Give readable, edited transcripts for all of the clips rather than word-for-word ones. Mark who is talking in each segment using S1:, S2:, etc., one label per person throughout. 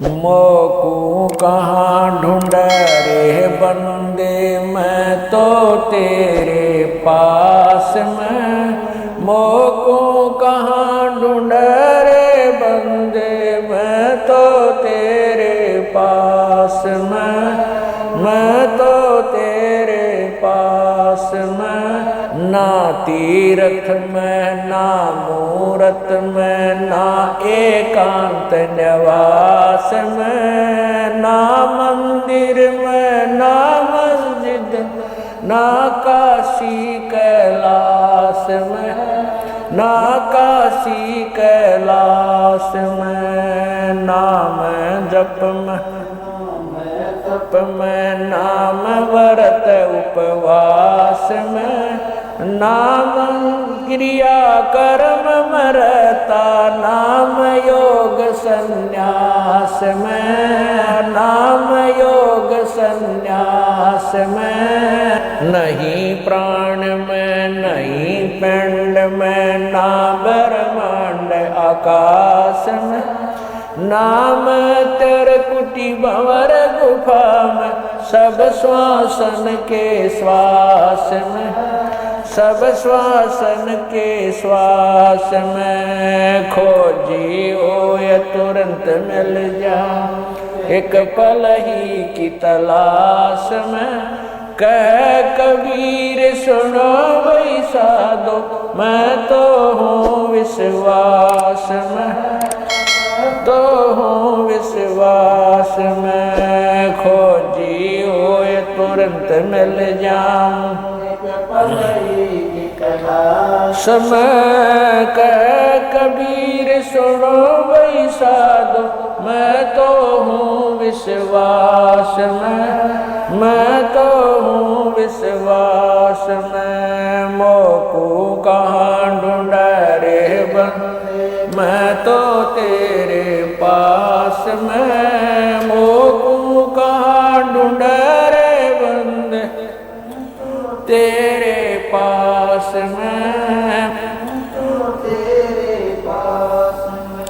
S1: मोकू कहाँ ढूंढ रे बंदे, मैं तो तेरे पास में। मोकू कहाँ ढूंढ रे बंदे, मैं तो तेरे पास में। मैं तो तेरे पास में। ना तीरथ में ना मूरत में, ना एकांत निवास में, ना मंदिर में ना मस्जिद, ना काशी कैलाश में, ना काशी कैलाश में। नाम जप में नाम व्रत उपवास में, नाम क्रिया कर्म मरता, नाम योग संन्यास में, नाम योग संन्यास में। नहीं प्राण में नहीं पिंड में, ना ब्रह्मांड आकाश में, नाम तेरे कुटी भंवर गुफा में, सब श्वासन के श्वास में, सब श्वासन के श्वास में। खोजी हो या तुरंत मिल जा, एक पल ही की तलाश में। कह कबीर सुनो वही साधो, मैं तो हूँ विश्वास में, तो हूँ विश्वास में। खोजी हो ये तुरंत मिल जाऊं, समय कह कबीर सुनो वही साधो, मैं तो हूँ विश्वास में, मैं तो हूँ विश्वास में। मोकू कहाँ ढूंढ रे बंदे, मैं तो तेरे पास में। मोकू कहाँ ढूंढ रे बंदे, तेरे पास में, तेरे पास में।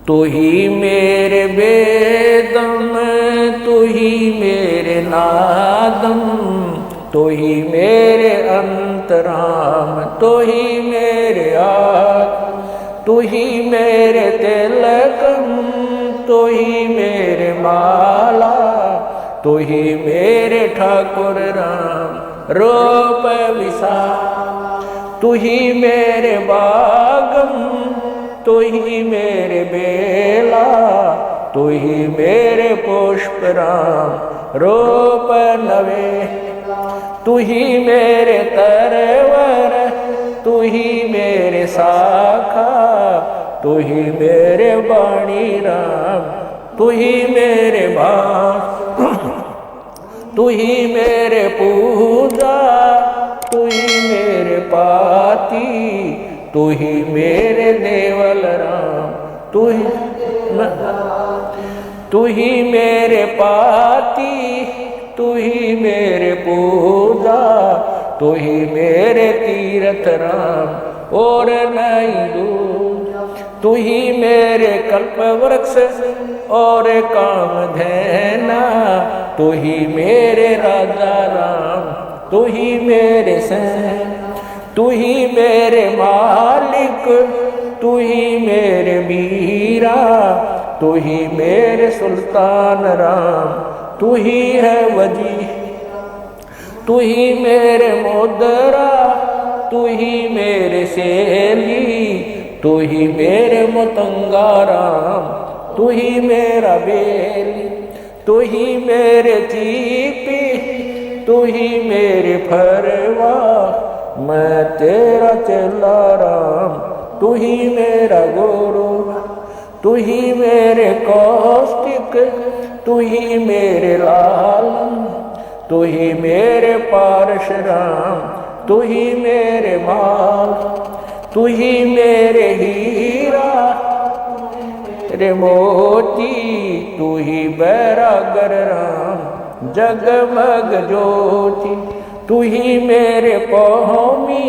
S1: तू ही मेरे वेदम, तू ही मेरे नादम, तू ही मेरे अंतराम, तू ही मेरे आत्मा, तू ही मेरे तिलकम, तू ही मेरे माला, तू ही मेरे ठाकुर राम रूप विशाल। तू ही मेरे बागम, तू ही मेरे बेला, तू ही मेरे पुष्प राम रूप नवे। तू ही मेरे तरवर, तू ही मेरे शाखा, तू ही मेरे वाणी राम, तू ही मेरे भाग, तू ही मेरे पूजा, तू ही मेरे पाती, तू ही मेरे देवल राम, तू ही मेरे पाती, तू ही मेरे पूजा, तू ही मेरे तीर्थ राम और नहीं दूजा। तू ही मेरे कल्प वृक्ष और कामधेना, तू ही मेरे राजा राम, तू ही मेरे सैन, तू ही मेरे मालिक, तू ही मेरे मीरा, तू ही मेरे सुल्तान राम, तू ही है वजी, तू ही मेरे मोदरा, तू ही मेरे सेली, तू ही मेरे मतंगा राम, तू ही मेरा बेली, तू ही मेरे चीपी, तू ही मेरे फरवा, मैं तेरा चेला राम, तू ही मेरा गुरु, तू ही मेरे कौशिक, तू ही मेरे लालम, तू ही मेरे पारशुराम, तू ही मेरे माल, तू ही मेरे हीरा, तेरे मोती, तू ही बैरागर राम, जगमग ज्योति, तू ही मेरे पौमी,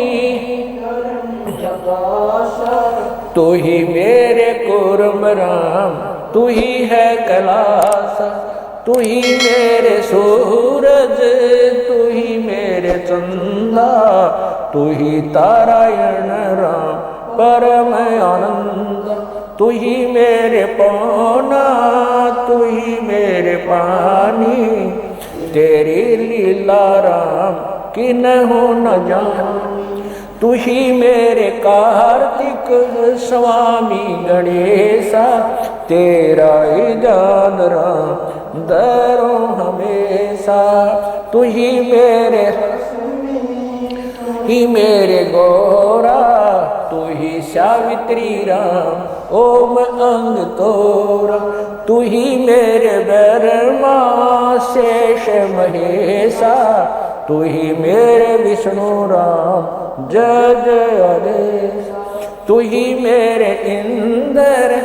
S1: तू ही मेरे कुर्म राम, तू ही है कैलाश, तू ही मेरे सूरज, तू ही मेरे चंदा, तू ही तारायण राम परम आनंद, तू ही मेरे पौना, तू ही मेरे पानी, तेरी लीला राम किन्हु न जानी। तू ही मेरे कार्तिक स्वामी गणेशा, तेरा ही ध्यान राम धरो हमेशा। तू ही मेरे गौरा, तू ही सावित्री राम ओम अंग तोरा, तू ही मेरे ब्रह्मा शेष महेशा, तू ही मेरे विष्णु राम जय जय आदेश। तू ही मेरे इंद्र,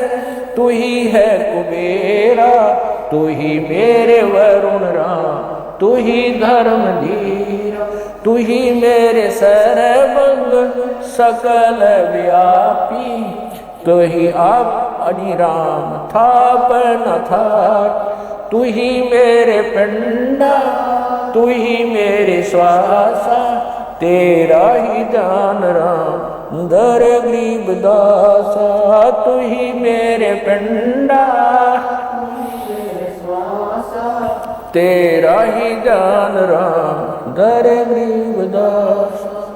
S1: तू ही है कुबेरा, तू ही मेरे वरुण राम, तू ही धर्म धीरा, तू ही मेरे सर्वंग सकल व्यापी, तू ही आप अनिराम थाप न था। तू ही मेरे पिंडा, तू ही मेरे श्वासा, तेरा ही दान राम दर गरीब दासा। तू ही मेरे पिंडा, तेरा ही दान राम दर गरीब दासा।